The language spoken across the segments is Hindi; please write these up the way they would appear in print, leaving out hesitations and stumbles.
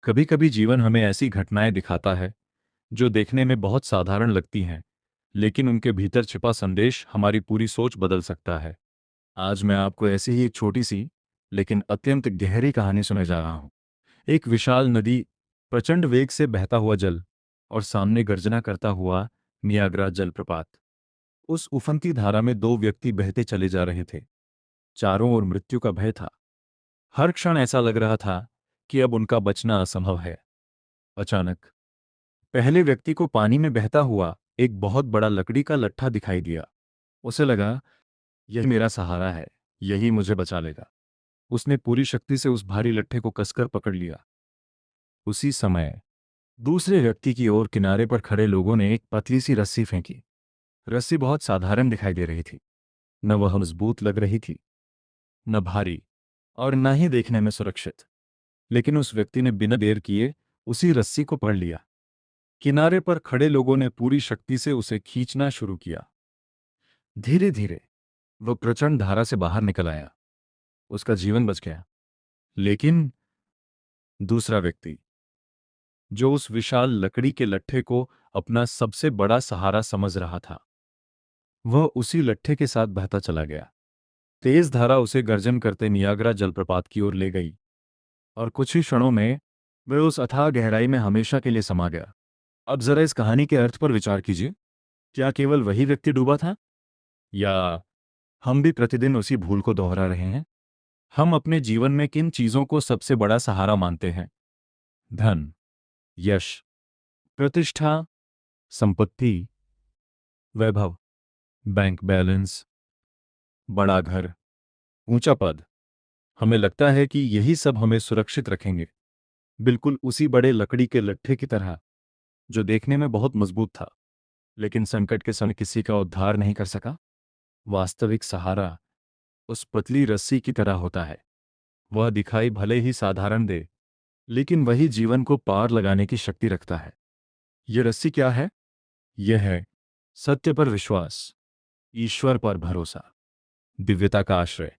कभी कभी जीवन हमें ऐसी घटनाएं दिखाता है जो देखने में बहुत साधारण लगती हैं, लेकिन उनके भीतर छिपा संदेश हमारी पूरी सोच बदल सकता है। आज मैं आपको ऐसी ही एक छोटी सी लेकिन अत्यंत गहरी कहानी सुनाने जा रहा हूँ। एक विशाल नदी, प्रचंड वेग से बहता हुआ जल और सामने गर्जना करता हुआ नियाग्रा जलप्रपात। उस उफनती धारा में दो व्यक्ति बहते चले जा रहे थे। चारों ओर मृत्यु का भय था। हर क्षण ऐसा लग रहा था कि अब उनका बचना असंभव है। अचानक पहले व्यक्ति को पानी में बहता हुआ एक बहुत बड़ा लकड़ी का लट्ठा दिखाई दिया। उसे लगा, यह मेरा सहारा है, यही मुझे बचा लेगा। उसने पूरी शक्ति से उस भारी लट्ठे को कसकर पकड़ लिया। उसी समय दूसरे व्यक्ति की ओर किनारे पर खड़े लोगों ने एक पतली सी रस्सी फेंकी। रस्सी बहुत साधारण दिखाई दे रही थी। न वह मजबूत लग रही थी, न भारी, और न ही देखने में सुरक्षित। लेकिन उस व्यक्ति ने बिना देर किए उसी रस्सी को पकड़ लिया। किनारे पर खड़े लोगों ने पूरी शक्ति से उसे खींचना शुरू किया। धीरे धीरे वह प्रचंड धारा से बाहर निकल आया। उसका जीवन बच गया। लेकिन दूसरा व्यक्ति, जो उस विशाल लकड़ी के लट्ठे को अपना सबसे बड़ा सहारा समझ रहा था, वह उसी लट्ठे के साथ बहता चला गया। तेज धारा उसे गर्जन करते नियाग्रा जलप्रपात की ओर ले गई और कुछ ही क्षणों में वह उस अथाह गहराई में हमेशा के लिए समा गया। अब जरा इस कहानी के अर्थ पर विचार कीजिए। क्या केवल वही व्यक्ति डूबा था, या हम भी प्रतिदिन उसी भूल को दोहरा रहे हैं? हम अपने जीवन में किन चीजों को सबसे बड़ा सहारा मानते हैं? धन, यश, प्रतिष्ठा, संपत्ति, वैभव, बैंक बैलेंस, बड़ा घर, ऊंचा पद। हमें लगता है कि यही सब हमें सुरक्षित रखेंगे, बिल्कुल उसी बड़े लकड़ी के लट्ठे की तरह जो देखने में बहुत मजबूत था, लेकिन संकट के समय किसी का उद्धार नहीं कर सका। वास्तविक सहारा उस पतली रस्सी की तरह होता है। वह दिखाई भले ही साधारण दे, लेकिन वही जीवन को पार लगाने की शक्ति रखता है। यह रस्सी क्या है? यह है सत्य पर विश्वास, ईश्वर पर भरोसा, दिव्यता का आश्रय।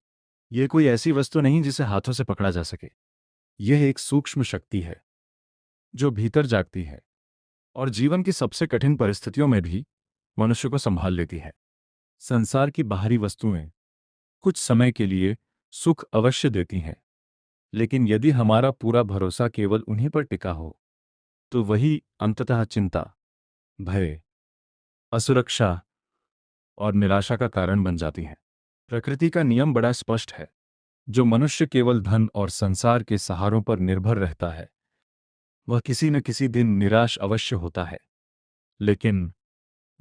यह कोई ऐसी वस्तु नहीं जिसे हाथों से पकड़ा जा सके। यह एक सूक्ष्म शक्ति है जो भीतर जागती है और जीवन की सबसे कठिन परिस्थितियों में भी मनुष्य को संभाल लेती है। संसार की बाहरी वस्तुएं कुछ समय के लिए सुख अवश्य देती हैं, लेकिन यदि हमारा पूरा भरोसा केवल उन्हीं पर टिका हो, तो वही अंततः चिंता, भय, असुरक्षा और निराशा का कारण बन जाती हैं। प्रकृति का नियम बड़ा स्पष्ट है। जो मनुष्य केवल धन और संसार के सहारों पर निर्भर रहता है, वह किसी न किसी दिन निराश अवश्य होता है। लेकिन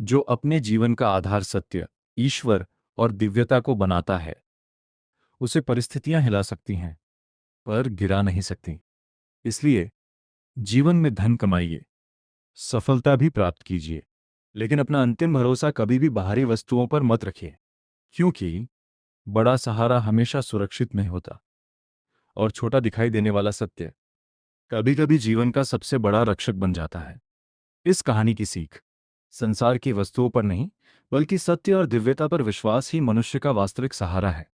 जो अपने जीवन का आधार सत्य, ईश्वर और दिव्यता को बनाता है, उसे परिस्थितियां हिला सकती हैं पर गिरा नहीं सकती। इसलिए जीवन में धन कमाइए, सफलता भी प्राप्त कीजिए, लेकिन अपना अंतिम भरोसा कभी भी बाहरी वस्तुओं पर मत रखिए, क्योंकि बड़ा सहारा हमेशा सुरक्षित नहीं होता और छोटा दिखाई देने वाला सत्य कभी कभी जीवन का सबसे बड़ा रक्षक बन जाता है। इस कहानी की सीख संसार की वस्तुओं पर नहीं, बल्कि सत्य और दिव्यता पर विश्वास ही मनुष्य का वास्तविक सहारा है।